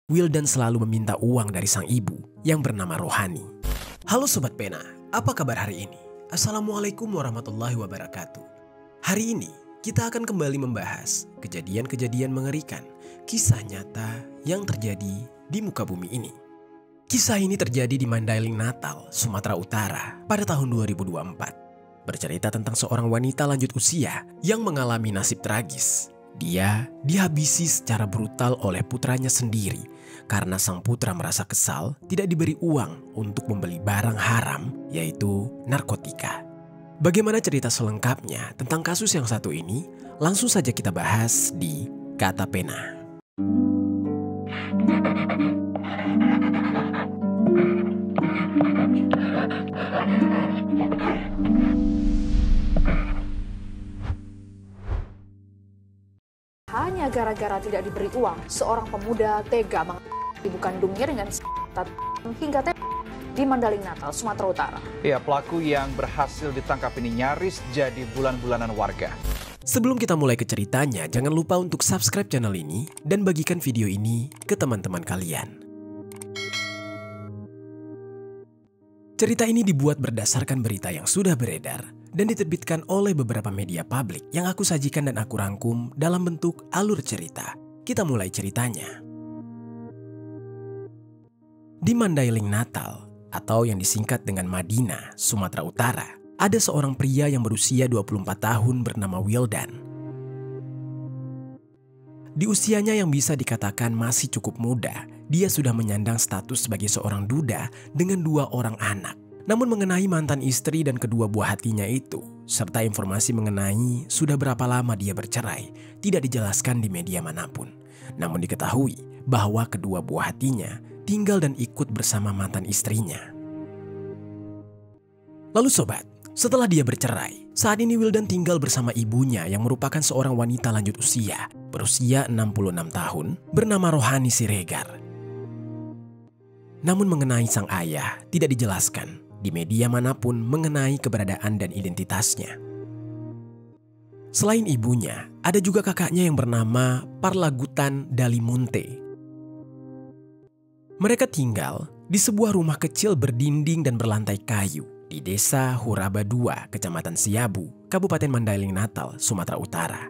Wildan selalu meminta uang dari sang ibu yang bernama Rohani. Halo Sobat Pena, apa kabar hari ini? Assalamualaikum warahmatullahi wabarakatuh. Hari ini kita akan kembali membahas kejadian-kejadian mengerikan, kisah nyata yang terjadi di muka bumi ini. Kisah ini terjadi di Mandailing Natal, Sumatera Utara pada tahun 2024. Bercerita tentang seorang wanita lanjut usia yang mengalami nasib tragis. Dia dihabisi secara brutal oleh putranya sendiri karena sang putra merasa kesal tidak diberi uang untuk membeli barang haram, yaitu narkotika. Bagaimana cerita selengkapnya tentang kasus yang satu ini? Langsung saja kita bahas di Kata Pena. Hanya gara-gara tidak diberi uang, seorang pemuda tega ibu kandungnya dengan hingga di Mandailing Natal, Sumatera Utara. Ya, pelaku yang berhasil ditangkap ini nyaris jadi bulan-bulanan warga. Sebelum kita mulai ke ceritanya, jangan lupa untuk subscribe channel ini dan bagikan video ini ke teman-teman kalian. Cerita ini dibuat berdasarkan berita yang sudah beredar dan diterbitkan oleh beberapa media publik yang aku sajikan dan aku rangkum dalam bentuk alur cerita. Kita mulai ceritanya. Di Mandailing Natal, atau yang disingkat dengan Madinah, Sumatera Utara, ada seorang pria yang berusia 24 tahun bernama Wildan. Di usianya yang bisa dikatakan masih cukup muda, dia sudah menyandang status sebagai seorang duda dengan 2 orang anak. Namun mengenai mantan istri dan kedua buah hatinya itu, serta informasi mengenai sudah berapa lama dia bercerai, tidak dijelaskan di media manapun. Namun diketahui bahwa kedua buah hatinya tinggal dan ikut bersama mantan istrinya. Lalu sobat, setelah dia bercerai, saat ini Wildan tinggal bersama ibunya yang merupakan seorang wanita lanjut usia, berusia 66 tahun, bernama Rohani Siregar. Namun mengenai sang ayah tidak dijelaskan di media manapun mengenai keberadaan dan identitasnya. Selain ibunya, ada juga kakaknya yang bernama Parlagutan Dalimunte. Mereka tinggal di sebuah rumah kecil berdinding dan berlantai kayu di desa Huraba II, Kecamatan Siabu, Kabupaten Mandailing Natal, Sumatera Utara.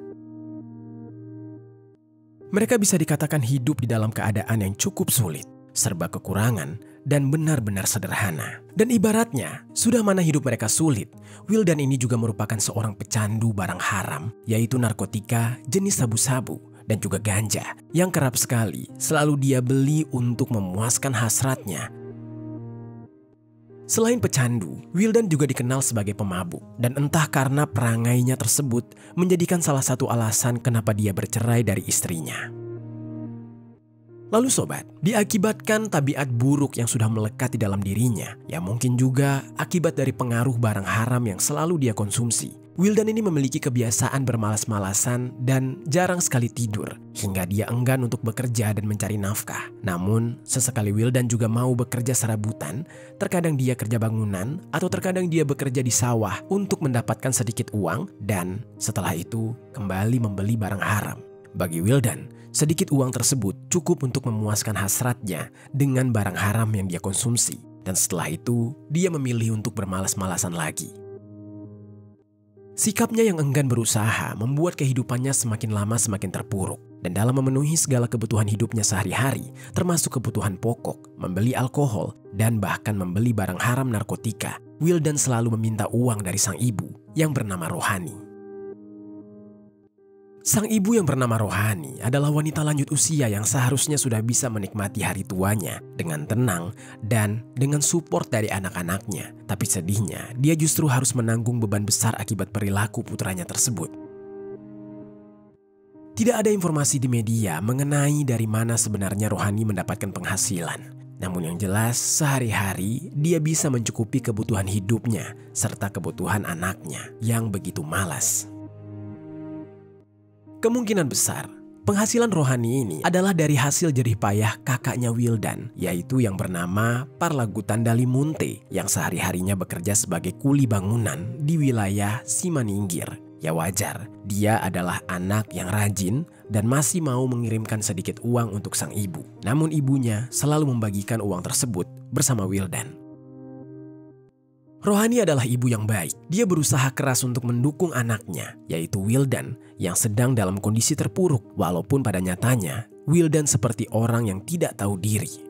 Mereka bisa dikatakan hidup di dalam keadaan yang cukup sulit, serba kekurangan, dan benar-benar sederhana. Dan ibaratnya, sudah mana hidup mereka sulit, Wildan ini juga merupakan seorang pecandu barang haram, yaitu narkotika jenis sabu-sabu dan juga ganja, yang kerap sekali selalu dia beli untuk memuaskan hasratnya. Selain pecandu, Wildan juga dikenal sebagai pemabuk, dan entah karena perangainya tersebut menjadikan salah satu alasan kenapa dia bercerai dari istrinya. Lalu sobat, diakibatkan tabiat buruk yang sudah melekat di dalam dirinya, yang mungkin juga akibat dari pengaruh barang haram yang selalu dia konsumsi, Wildan ini memiliki kebiasaan bermalas-malasan dan jarang sekali tidur, hingga dia enggan untuk bekerja dan mencari nafkah. Namun, sesekali Wildan juga mau bekerja serabutan, terkadang dia kerja bangunan, atau terkadang dia bekerja di sawah untuk mendapatkan sedikit uang, dan setelah itu kembali membeli barang haram. Bagi Wildan, sedikit uang tersebut cukup untuk memuaskan hasratnya dengan barang haram yang dia konsumsi. Dan setelah itu, dia memilih untuk bermalas-malasan lagi. Sikapnya yang enggan berusaha membuat kehidupannya semakin lama semakin terpuruk. Dan dalam memenuhi segala kebutuhan hidupnya sehari-hari, termasuk kebutuhan pokok, membeli alkohol, dan bahkan membeli barang haram narkotika, Wildan selalu meminta uang dari sang ibu yang bernama Rohani. Sang ibu yang bernama Rohani adalah wanita lanjut usia yang seharusnya sudah bisa menikmati hari tuanya dengan tenang dan dengan support dari anak-anaknya. Tapi sedihnya, dia justru harus menanggung beban besar akibat perilaku putranya tersebut. Tidak ada informasi di media mengenai dari mana sebenarnya Rohani mendapatkan penghasilan. Namun yang jelas, sehari-hari dia bisa mencukupi kebutuhan hidupnya serta kebutuhan anaknya yang begitu malas. Kemungkinan besar, penghasilan Rohani ini adalah dari hasil jerih payah kakaknya Wildan, yaitu yang bernama Parlagutan Dalimunte, yang sehari-harinya bekerja sebagai kuli bangunan di wilayah Simaningir. Ya wajar, dia adalah anak yang rajin, dan masih mau mengirimkan sedikit uang untuk sang ibu. Namun ibunya selalu membagikan uang tersebut bersama Wildan. Rohani adalah ibu yang baik. Dia berusaha keras untuk mendukung anaknya, yaitu Wildan yang sedang dalam kondisi terpuruk. Walaupun pada nyatanya, Wildan seperti orang yang tidak tahu diri.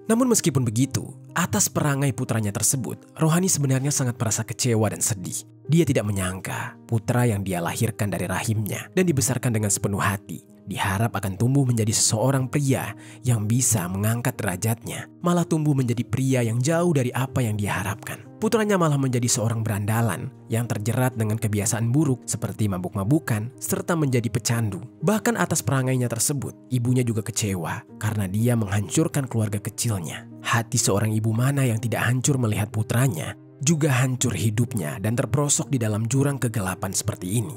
Namun meskipun begitu, atas perangai putranya tersebut, Rohani sebenarnya sangat merasa kecewa dan sedih. Dia tidak menyangka putra yang dia lahirkan dari rahimnya dan dibesarkan dengan sepenuh hati, diharap akan tumbuh menjadi seseorang pria yang bisa mengangkat derajatnya, malah tumbuh menjadi pria yang jauh dari apa yang dia harapkan. Putranya malah menjadi seorang berandalan yang terjerat dengan kebiasaan buruk seperti mabuk-mabukan serta menjadi pecandu. Bahkan atas perangainya tersebut, ibunya juga kecewa karena dia menghancurkan keluarga kecilnya. Hati seorang ibu mana yang tidak hancur melihat putranya juga hancur hidupnya dan terperosok di dalam jurang kegelapan seperti ini.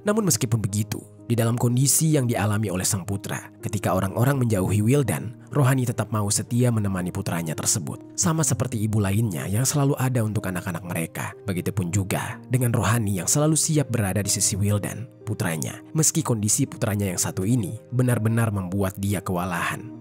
Namun meskipun begitu, di dalam kondisi yang dialami oleh sang putra, ketika orang-orang menjauhi Wildan, Rohani tetap mau setia menemani putranya tersebut. Sama seperti ibu lainnya yang selalu ada untuk anak-anak mereka. Begitupun juga dengan Rohani yang selalu siap berada di sisi Wildan, putranya. Meski kondisi putranya yang satu ini benar-benar membuat dia kewalahan.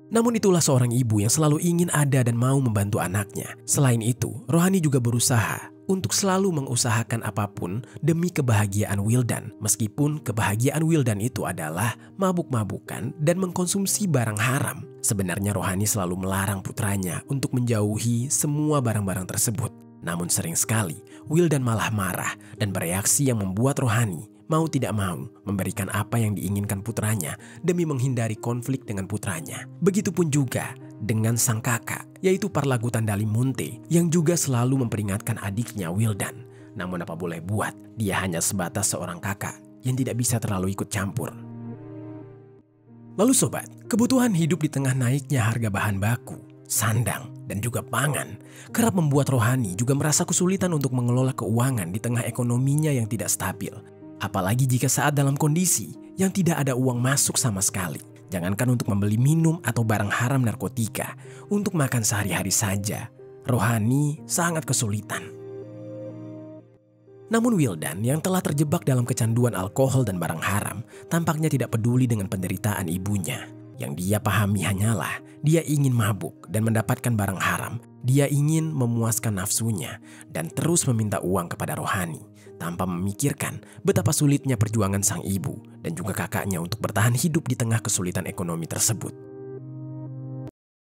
Namun itulah seorang ibu yang selalu ingin ada dan mau membantu anaknya. Selain itu, Rohani juga berusaha untuk selalu mengusahakan apapun demi kebahagiaan Wildan. Meskipun kebahagiaan Wildan itu adalah mabuk-mabukan dan mengkonsumsi barang haram. Sebenarnya Rohani selalu melarang putranya untuk menjauhi semua barang-barang tersebut. Namun sering sekali Wildan malah marah dan bereaksi yang membuat Rohani mau tidak mau memberikan apa yang diinginkan putranya demi menghindari konflik dengan putranya. Begitupun juga dengan sang kakak, yaitu Parlagutan Dalimunte yang juga selalu memperingatkan adiknya Wildan. Namun apa boleh buat, dia hanya sebatas seorang kakak yang tidak bisa terlalu ikut campur. Lalu sobat, kebutuhan hidup di tengah naiknya harga bahan baku, sandang, dan juga pangan kerap membuat Rohani juga merasa kesulitan untuk mengelola keuangan di tengah ekonominya yang tidak stabil. Apalagi jika saat dalam kondisi yang tidak ada uang masuk sama sekali. Jangankan untuk membeli minum atau barang haram narkotika, untuk makan sehari-hari saja, Rohani sangat kesulitan. Namun Wildan yang telah terjebak dalam kecanduan alkohol dan barang haram, tampaknya tidak peduli dengan penderitaan ibunya. Yang dia pahami hanyalah dia ingin mabuk dan mendapatkan barang haram. Dia ingin memuaskan nafsunya dan terus meminta uang kepada Rohani, tanpa memikirkan betapa sulitnya perjuangan sang ibu dan juga kakaknya untuk bertahan hidup di tengah kesulitan ekonomi tersebut.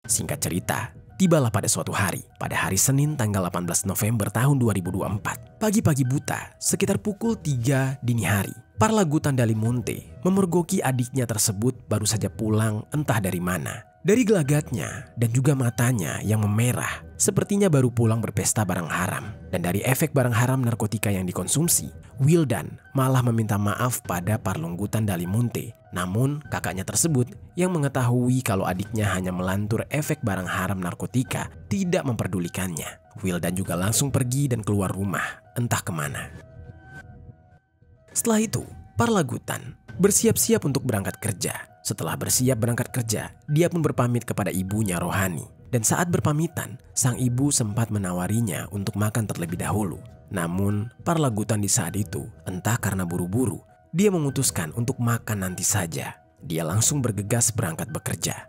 Singkat cerita, tibalah pada suatu hari, pada hari Senin tanggal 18 November tahun 2024. Pagi-pagi buta, sekitar pukul 3 dini hari, Parlagutan Dalimunte memergoki adiknya tersebut baru saja pulang entah dari mana. Dari gelagatnya dan juga matanya yang memerah, sepertinya baru pulang berpesta barang haram. Dan dari efek barang haram narkotika yang dikonsumsi, Wildan malah meminta maaf pada Parlagutan Dalimunte. Namun kakaknya tersebut yang mengetahui kalau adiknya hanya melantur efek barang haram narkotika tidak memperdulikannya. Wildan juga langsung pergi dan keluar rumah, entah kemana. Setelah itu, Parlagutan bersiap-siap untuk berangkat kerja. Setelah bersiap berangkat kerja, dia pun berpamit kepada ibunya Rohani. Dan saat berpamitan, sang ibu sempat menawarinya untuk makan terlebih dahulu. Namun, Parlagutan di saat itu, entah karena buru-buru, dia memutuskan untuk makan nanti saja. Dia langsung bergegas berangkat bekerja.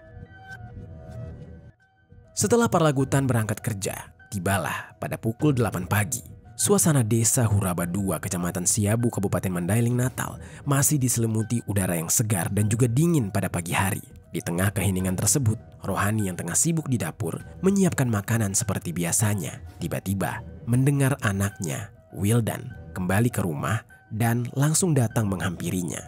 Setelah Parlagutan berangkat kerja, tibalah pada pukul 8 pagi. Suasana desa Huraba II, Kecamatan Siabu, Kabupaten Mandailing, Natal masih diselimuti udara yang segar dan juga dingin pada pagi hari. Di tengah keheningan tersebut, Rohani yang tengah sibuk di dapur menyiapkan makanan seperti biasanya. Tiba-tiba mendengar anaknya, Wildan, kembali ke rumah dan langsung datang menghampirinya.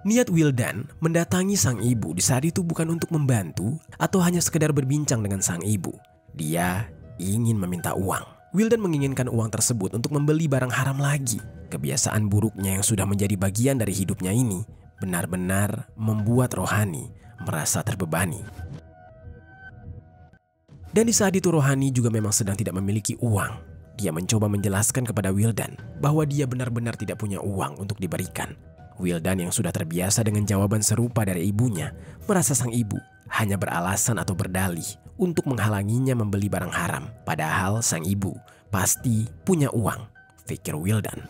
Niat Wildan mendatangi sang ibu di saat itu bukan untuk membantu atau hanya sekedar berbincang dengan sang ibu. Dia ingin meminta uang. Wildan menginginkan uang tersebut untuk membeli barang haram lagi. Kebiasaan buruknya yang sudah menjadi bagian dari hidupnya ini benar-benar membuat Rohani merasa terbebani. Dan di saat itu Rohani juga memang sedang tidak memiliki uang. Dia mencoba menjelaskan kepada Wildan bahwa dia benar-benar tidak punya uang untuk diberikan. Wildan yang sudah terbiasa dengan jawaban serupa dari ibunya merasa sang ibu hanya beralasan atau berdalih untuk menghalanginya membeli barang haram. Padahal sang ibu pasti punya uang, pikir Wildan.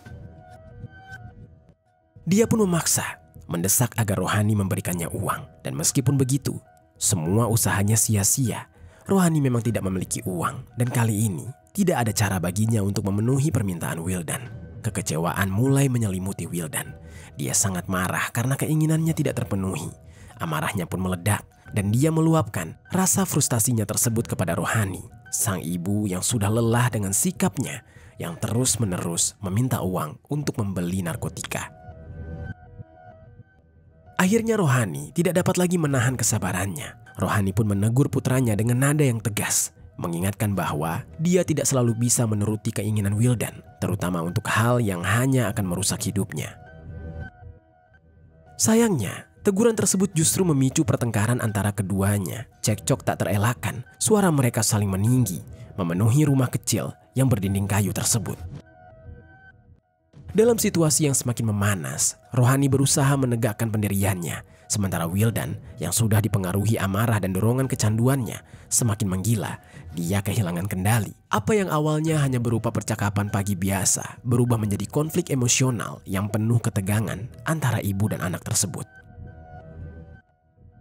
Dia pun memaksa, mendesak agar Rohani memberikannya uang. Dan meskipun begitu, semua usahanya sia-sia. Rohani memang tidak memiliki uang, dan kali ini tidak ada cara baginya untuk memenuhi permintaan Wildan. Kekecewaan mulai menyelimuti Wildan. Dia sangat marah karena keinginannya tidak terpenuhi. Amarahnya pun meledak, dan dia meluapkan rasa frustasinya tersebut kepada Rohani, sang ibu yang sudah lelah dengan sikapnya yang terus-menerus meminta uang untuk membeli narkotika. Akhirnya Rohani tidak dapat lagi menahan kesabarannya. Rohani pun menegur putranya dengan nada yang tegas, mengingatkan bahwa dia tidak selalu bisa menuruti keinginan Wildan, terutama untuk hal yang hanya akan merusak hidupnya. Sayangnya, teguran tersebut justru memicu pertengkaran antara keduanya. Cekcok tak terelakkan, suara mereka saling meninggi, memenuhi rumah kecil yang berdinding kayu tersebut. Dalam situasi yang semakin memanas, Rohani berusaha menegakkan pendiriannya, sementara Wildan yang sudah dipengaruhi amarah dan dorongan kecanduannya semakin menggila. Dia kehilangan kendali. Apa yang awalnya hanya berupa percakapan pagi biasa berubah menjadi konflik emosional yang penuh ketegangan antara ibu dan anak tersebut.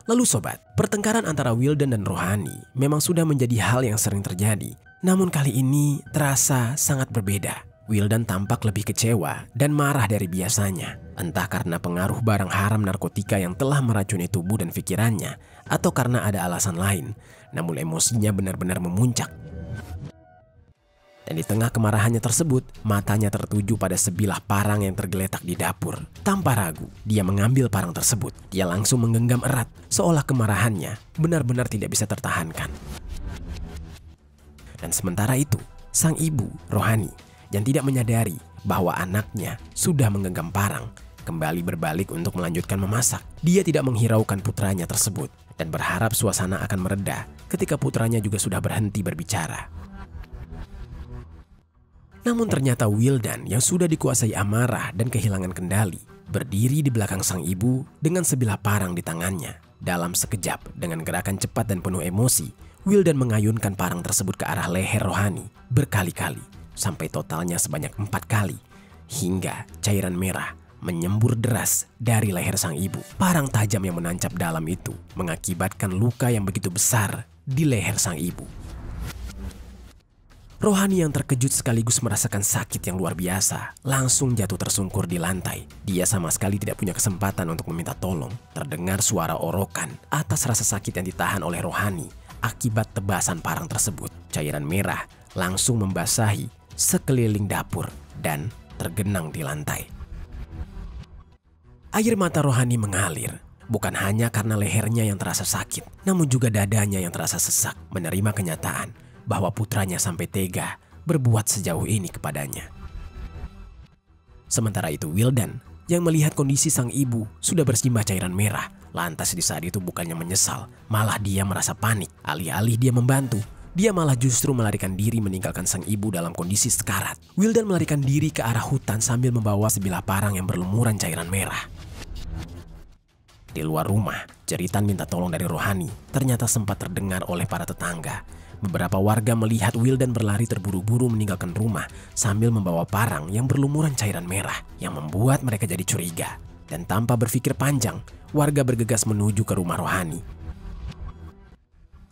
Lalu sobat, pertengkaran antara Wildan dan Rohani memang sudah menjadi hal yang sering terjadi. Namun kali ini terasa sangat berbeda. Wildan tampak lebih kecewa dan marah dari biasanya. Entah karena pengaruh barang haram narkotika yang telah meracuni tubuh dan pikirannya, atau karena ada alasan lain. Namun emosinya benar-benar memuncak. Dan di tengah kemarahannya tersebut, matanya tertuju pada sebilah parang yang tergeletak di dapur. Tanpa ragu, dia mengambil parang tersebut. Dia langsung menggenggam erat, seolah kemarahannya benar-benar tidak bisa tertahankan. Dan sementara itu, sang ibu, Rohani, yang tidak menyadari bahwa anaknya sudah menggenggam parang, kembali berbalik untuk melanjutkan memasak. Dia tidak menghiraukan putranya tersebut dan berharap suasana akan mereda ketika putranya juga sudah berhenti berbicara. Namun ternyata Wildan yang sudah dikuasai amarah dan kehilangan kendali, berdiri di belakang sang ibu dengan sebilah parang di tangannya. Dalam sekejap, dengan gerakan cepat dan penuh emosi, Wildan mengayunkan parang tersebut ke arah leher Rohani berkali-kali, sampai totalnya sebanyak 4 kali, hingga cairan merah menyembur deras dari leher sang ibu. Parang tajam yang menancap dalam itu mengakibatkan luka yang begitu besar di leher sang ibu. Rohani yang terkejut sekaligus merasakan sakit yang luar biasa, langsung jatuh tersungkur di lantai. Dia sama sekali tidak punya kesempatan untuk meminta tolong. Terdengar suara orokan atas rasa sakit yang ditahan oleh Rohani akibat tebasan parang tersebut. Cairan merah langsung membasahi sekeliling dapur dan tergenang di lantai. Air mata Rohani mengalir, bukan hanya karena lehernya yang terasa sakit, namun juga dadanya yang terasa sesak menerima kenyataan bahwa putranya sampai tega berbuat sejauh ini kepadanya. Sementara itu Wildan yang melihat kondisi sang ibu sudah bersimbah cairan merah, lantas di saat itu bukannya menyesal, malah dia merasa panik. Alih-alih dia membantu, dia malah justru melarikan diri meninggalkan sang ibu dalam kondisi sekarat. Wildan melarikan diri ke arah hutan sambil membawa sebilah parang yang berlumuran cairan merah. Di luar rumah, jeritan minta tolong dari Rohani ternyata sempat terdengar oleh para tetangga. Beberapa warga melihat Wildan berlari terburu-buru meninggalkan rumah sambil membawa parang yang berlumuran cairan merah, yang membuat mereka jadi curiga. Dan tanpa berpikir panjang, warga bergegas menuju ke rumah Rohani.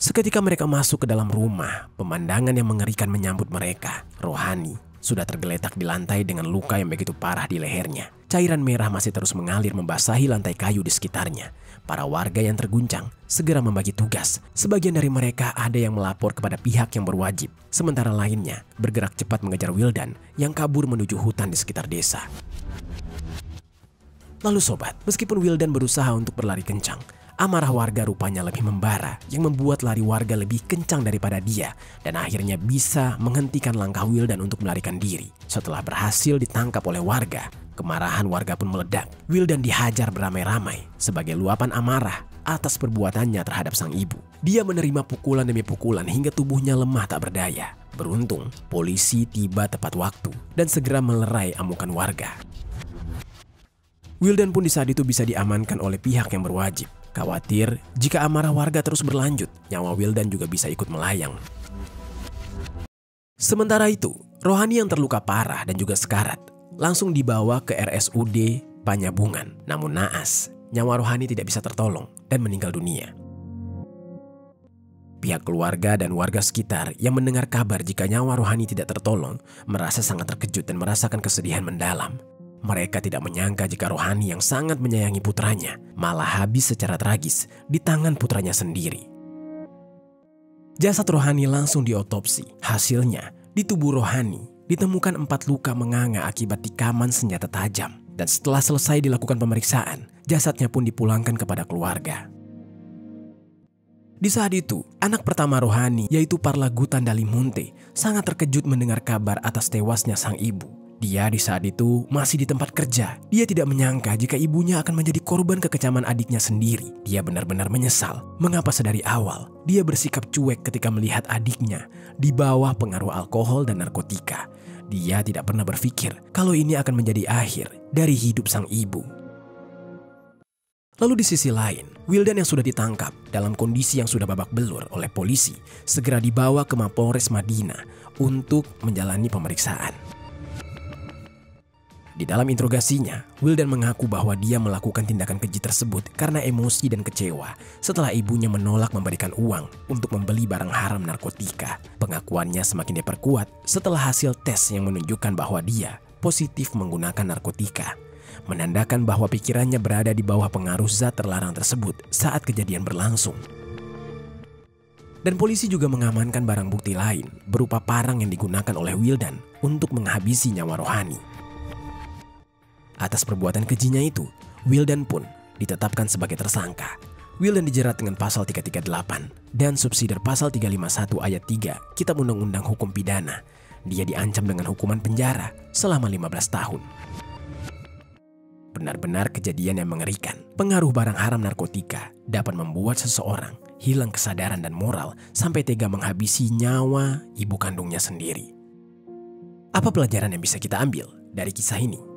Seketika mereka masuk ke dalam rumah, pemandangan yang mengerikan menyambut mereka. Rohani sudah tergeletak di lantai dengan luka yang begitu parah di lehernya. Cairan merah masih terus mengalir membasahi lantai kayu di sekitarnya. Para warga yang terguncang segera membagi tugas. Sebagian dari mereka ada yang melapor kepada pihak yang berwajib, sementara lainnya bergerak cepat mengejar Wildan yang kabur menuju hutan di sekitar desa. Lalu sobat, meskipun Wildan berusaha untuk berlari kencang, amarah warga rupanya lebih membara yang membuat lari warga lebih kencang daripada dia dan akhirnya bisa menghentikan langkah Wildan untuk melarikan diri. Setelah berhasil ditangkap oleh warga, kemarahan warga pun meledak. Wildan dihajar beramai-ramai sebagai luapan amarah atas perbuatannya terhadap sang ibu. Dia menerima pukulan demi pukulan hingga tubuhnya lemah tak berdaya. Beruntung, polisi tiba tepat waktu dan segera melerai amukan warga. Wildan pun di saat itu bisa diamankan oleh pihak yang berwajib. Khawatir jika amarah warga terus berlanjut, nyawa Wildan juga bisa ikut melayang. Sementara itu, Rohani yang terluka parah dan juga sekarat langsung dibawa ke RSUD Panyabungan. Namun naas, nyawa Rohani tidak bisa tertolong dan meninggal dunia. Pihak keluarga dan warga sekitar yang mendengar kabar jika nyawa Rohani tidak tertolong merasa sangat terkejut dan merasakan kesedihan mendalam. Mereka tidak menyangka jika Rohani yang sangat menyayangi putranya malah habis secara tragis di tangan putranya sendiri. Jasad Rohani langsung diotopsi. Hasilnya, di tubuh Rohani ditemukan 4 luka menganga akibat tikaman senjata tajam. Dan setelah selesai dilakukan pemeriksaan, jasadnya pun dipulangkan kepada keluarga. Di saat itu, anak pertama Rohani yaitu Parlagutan Dalimunte sangat terkejut mendengar kabar atas tewasnya sang ibu. Dia di saat itu masih di tempat kerja. Dia tidak menyangka jika ibunya akan menjadi korban kekejaman adiknya sendiri. Dia benar-benar menyesal mengapa sedari awal dia bersikap cuek ketika melihat adiknya di bawah pengaruh alkohol dan narkotika. Dia tidak pernah berpikir kalau ini akan menjadi akhir dari hidup sang ibu. Lalu di sisi lain, Wildan yang sudah ditangkap dalam kondisi yang sudah babak belur oleh polisi segera dibawa ke Mapolres Madinah untuk menjalani pemeriksaan. Di dalam interogasinya, Wildan mengaku bahwa dia melakukan tindakan keji tersebut karena emosi dan kecewa setelah ibunya menolak memberikan uang untuk membeli barang haram narkotika. Pengakuannya semakin diperkuat setelah hasil tes yang menunjukkan bahwa dia positif menggunakan narkotika, menandakan bahwa pikirannya berada di bawah pengaruh zat terlarang tersebut saat kejadian berlangsung. Dan polisi juga mengamankan barang bukti lain berupa parang yang digunakan oleh Wildan untuk menghabisi nyawa Rohani. Atas perbuatan kejinya itu, Wildan pun ditetapkan sebagai tersangka. Wildan dijerat dengan pasal 338 dan subsidiar pasal 351 ayat 3 Kitab Undang-Undang Hukum Pidana. Dia diancam dengan hukuman penjara selama 15 tahun. Benar-benar kejadian yang mengerikan. Pengaruh barang haram narkotika dapat membuat seseorang hilang kesadaran dan moral sampai tega menghabisi nyawa ibu kandungnya sendiri. Apa pelajaran yang bisa kita ambil dari kisah ini?